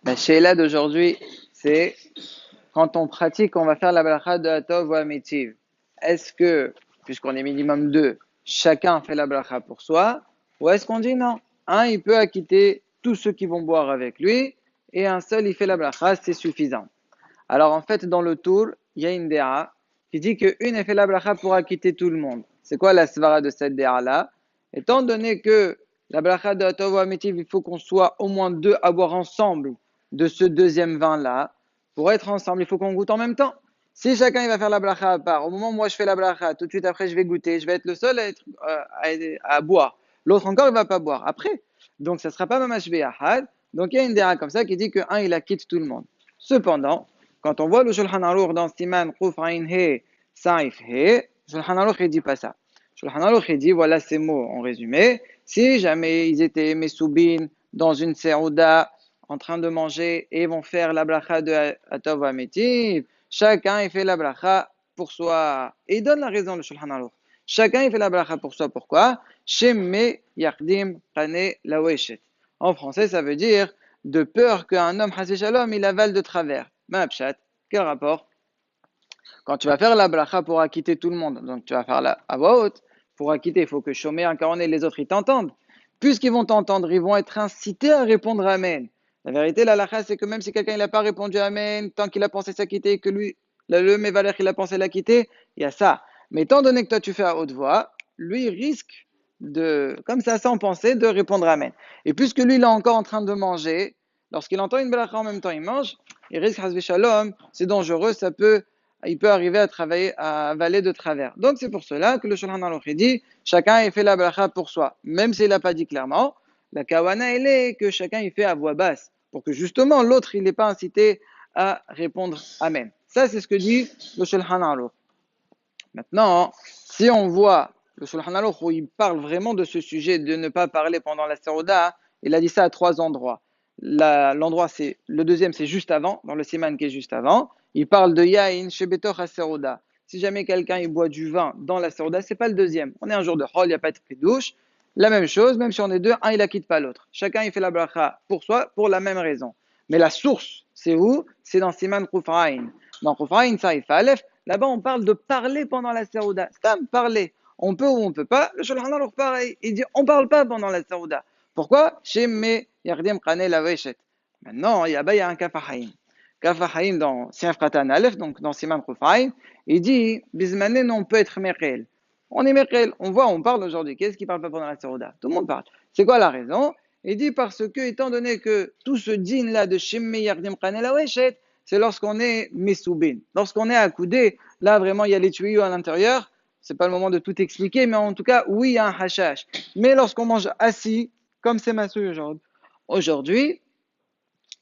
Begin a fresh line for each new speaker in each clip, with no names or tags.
La Sheila d'aujourd'hui, c'est quand on pratique, on va faire la bracha de Atov ou Amitiv. Est-ce que, puisqu'on est minimum deux, chacun fait la bracha pour soi, ou est-ce qu'on dit non? Un, il peut acquitter tous ceux qui vont boire avec lui, et un seul, il fait la bracha, c'est suffisant. Alors en fait, dans le tour, il y a une déa qui dit qu'une, elle fait la bracha pour acquitter tout le monde. C'est quoi la svara de cette déa-là? Étant donné que la bracha de Atov ou Amitiv, il faut qu'on soit au moins deux à boire ensemble de ce deuxième vin-là. Pour être ensemble, il faut qu'on goûte en même temps. Si chacun il va faire la bracha à part, au moment où moi je fais la bracha, tout de suite après je vais goûter, je vais être le seul à boire. L'autre encore il va pas boire après. Donc ça ne sera pas mamash beyahad. Donc il y a une déra comme ça qui dit que un il acquitte tout le monde. Cependant, quand on voit le Shulchan Aruch dans Siman Quf Ain He Saif He, Shulchan Aruch il dit pas ça. Shulchan Aruch il dit voilà ces mots en résumé. Si jamais ils étaient mesoubin dans une serouda en train de manger et vont faire la bracha de Atov Ametiv, chacun il fait la bracha pour soi. Et il donne la raison le Shulchan Aruch. Chacun il fait la bracha pour soi. Pourquoi? Shemme Yardim Kane Laweshet. En français, ça veut dire de peur qu'un homme, Hasé Shalom, il avale de travers. Ma'apshat, quel rapport? Quand tu vas faire la bracha pour acquitter tout le monde, donc tu vas faire la à voix haute, pour acquitter, il faut que Shomer, Incarné et les autres, ils t'entendent. Puisqu'ils vont t'entendre, ils vont être incités à répondre Amen. La vérité, la lacha, c'est que même si quelqu'un n'a pas répondu Amen, tant qu'il a pensé s'acquitter, que lui, le Mevaler, il a pensé l'acquitter, il y a ça. Mais étant donné que toi, tu fais à haute voix, lui, il risque de, comme ça, sans penser, de répondre Amen. Et puisque lui, il est encore en train de manger, lorsqu'il entend une bracha en même temps, il mange, il risque, Hasbe Shalom, c'est dangereux, il peut arriver à travailler, à avaler de travers. Donc c'est pour cela que le Shulchan Aruch dit, chacun il fait la bracha pour soi. Même s'il n'a pas dit clairement, la kawana elle est que chacun il fait à voix basse, pour que justement l'autre il n'est pas incité à répondre Amen. Ça c'est ce que dit le Shulchan Aruch. Maintenant, si on voit le Shulchan Aruch où il parle vraiment de ce sujet de ne pas parler pendant la Serouda, il a dit ça à trois endroits. L'endroit, c'est le deuxième, c'est juste avant, dans le Siman qui est juste avant. Il parle de Yain Shebetoch HaSerouda. Si jamais quelqu'un il boit du vin dans la Serouda, c'est pas le deuxième. On est un jour de Hol, il n'y a pas de douche. La même chose, même si on est deux, un il acquitte pas l'autre. Chacun il fait la bracha pour soi, pour la même raison. Mais la source, c'est où? C'est dans Siman Kufrain. Dans Kufrain, Saif Aleph, là-bas on parle de parler pendant la Serouda. Stam, parler. On peut ou on peut pas. Le Shulchan Aruch pareil. Il dit on parle pas pendant la Serouda. Pourquoi? Shemme Yardim Kane Laveshet. Maintenant, il y a un Kafahaim. Kafahaim dans Sien Fratan Aleph, donc dans Siman Kufrain, il dit Bismanen, on peut être Merel. On est Merel, on voit, on parle aujourd'hui. Qu'est-ce qui parle pas pendant la Serouda? Tout le monde parle. C'est quoi la raison? Il dit parce que, étant donné que tout ce din-là de Shemme Yardim Kane Laveshet, c'est lorsqu'on est Mesoubin. Lorsqu'on est accoudé, là vraiment il y a les tuyaux à l'intérieur. C'est pas le moment de tout expliquer, mais en tout cas, oui, il y a un hashash. Mais lorsqu'on mange assis, comme c'est ma souille aujourd'hui,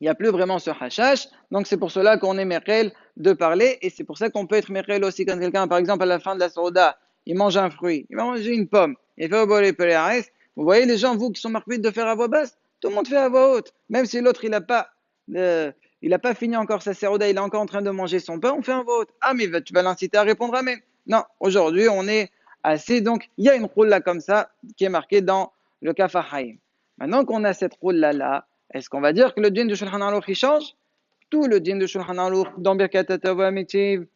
il n'y a plus vraiment ce hashash. Donc c'est pour cela qu'on est merel de parler, et c'est pour ça qu'on peut être merel aussi quand quelqu'un, par exemple, à la fin de la soda, il mange un fruit, il va manger une pomme, il fait au bol et vous voyez les gens, vous qui sont marqués de faire à voix basse, tout le monde fait à voix haute. Même si l'autre, il n'a pas fini encore sa seroda, il est encore en train de manger son pain, on fait un vote. Ah, mais tu vas l'inciter à répondre Amen. Non, aujourd'hui, on est assis, donc il y a une roule là comme ça qui est marquée dans le Kafahaim. Maintenant qu'on a cette roule là, est-ce qu'on va dire que le din de Shulchan Aruch il change? Tout le din de Shulchan Aruch dans Birkat Atava Mitiv,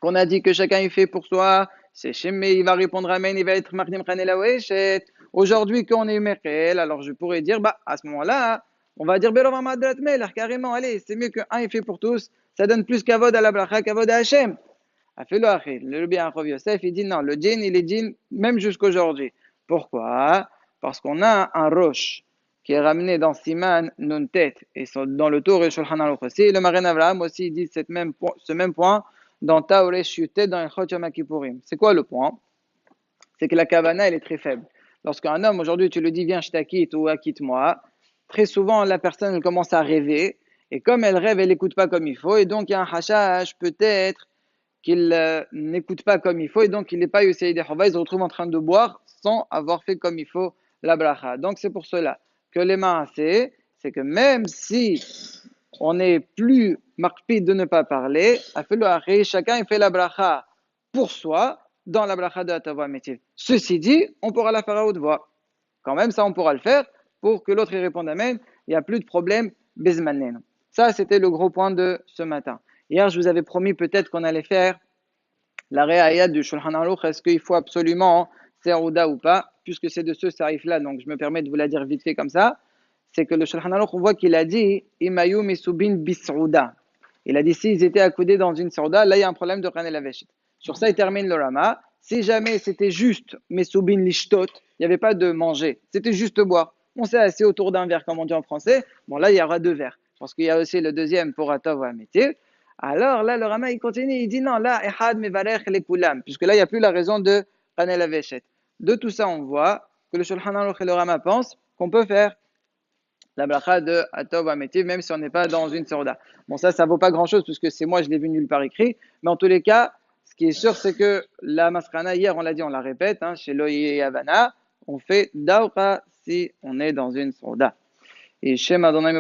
qu'on a dit que chacun il fait pour soi, c'est Shemme, il va répondre Amen, il va être Mardim Khanela Weshet. Aujourd'hui, quand on est Merkel, alors je pourrais dire, bah, à ce moment-là, on va dire Belov Amadat Meler, carrément, allez, c'est mieux qu'un il fait pour tous, ça donne plus qu'avod à la bracha, qu'avod à Hachem. Le bien Yosef, il dit non, le djinn, il est djinn même jusqu'aujourd'hui. Pourquoi? Parce qu'on a un roche qui est ramené dans Siman Nuntet et dans le Tour et Shulchan Aruch aussi. Le Magen Avraham aussi il dit ce même point dans Taoresh Yutet dans Echot Yom Kippourim. C'est quoi le point? C'est que la kavana elle est très faible. Lorsqu'un homme aujourd'hui tu lui dis viens je t'acquitte ou acquitte-moi, très souvent la personne elle commence à rêver et comme elle rêve elle n'écoute pas comme il faut et donc il y a un hashash peut-être qu'il n'écoute pas comme il faut et donc il n'est pas Yosei de Chova, il se retrouve en train de boire sans avoir fait comme il faut la bracha. Donc c'est pour cela que les maaseh, c'est que même si on n'est plus marqué de ne pas parler, chacun il fait la bracha pour soi dans la bracha de Atava Métiv. Ceci dit, on pourra la faire à haute voix. Quand même, ça on pourra le faire pour que l'autre y réponde Amen. Il n'y a plus de problème bezmanenu. Ça, c'était le gros point de ce matin. Hier, je vous avais promis peut-être qu'on allait faire la réaïa du Shulchan Aruch. Est-ce qu'il faut absolument Serouda ou pas? Puisque c'est de ce tarif-là, donc je me permets de vous la dire vite fait comme ça. C'est que le Shulchan Aruch, on voit qu'il a dit Imayu misubin bisrouda. Il a dit s'ils étaient accoudés dans une Serouda, là il y a un problème de Ranel Aveshit. Sur ça, il termine le Rama. Si jamais c'était juste misubin lishtot, il n'y avait pas de manger, c'était juste boire. On s'est assis autour d'un verre, comme on dit en français. Bon, là, il y aura deux verres. Parce qu'il y a aussi le deuxième pour Atov ou Amétiv. Alors là, le Rama, il continue, il dit non, là, Ehad mevarech le kulam, puisque là, il n'y a plus la raison de Ranel Aveshet. De tout ça, on voit que le Shulchan Aruch et le Rama pensent qu'on peut faire la bracha de Atov ou Amétiv, même si on n'est pas dans une sorda. Bon, ça vaut pas grand-chose, puisque c'est moi, je l'ai vu nulle part écrit. Mais en tous les cas, ce qui est sûr, c'est que la masrana, hier, on l'a dit, on la répète, chez Loïe et Havana, on fait Daura si on est dans une sorda. Et chez Madonna,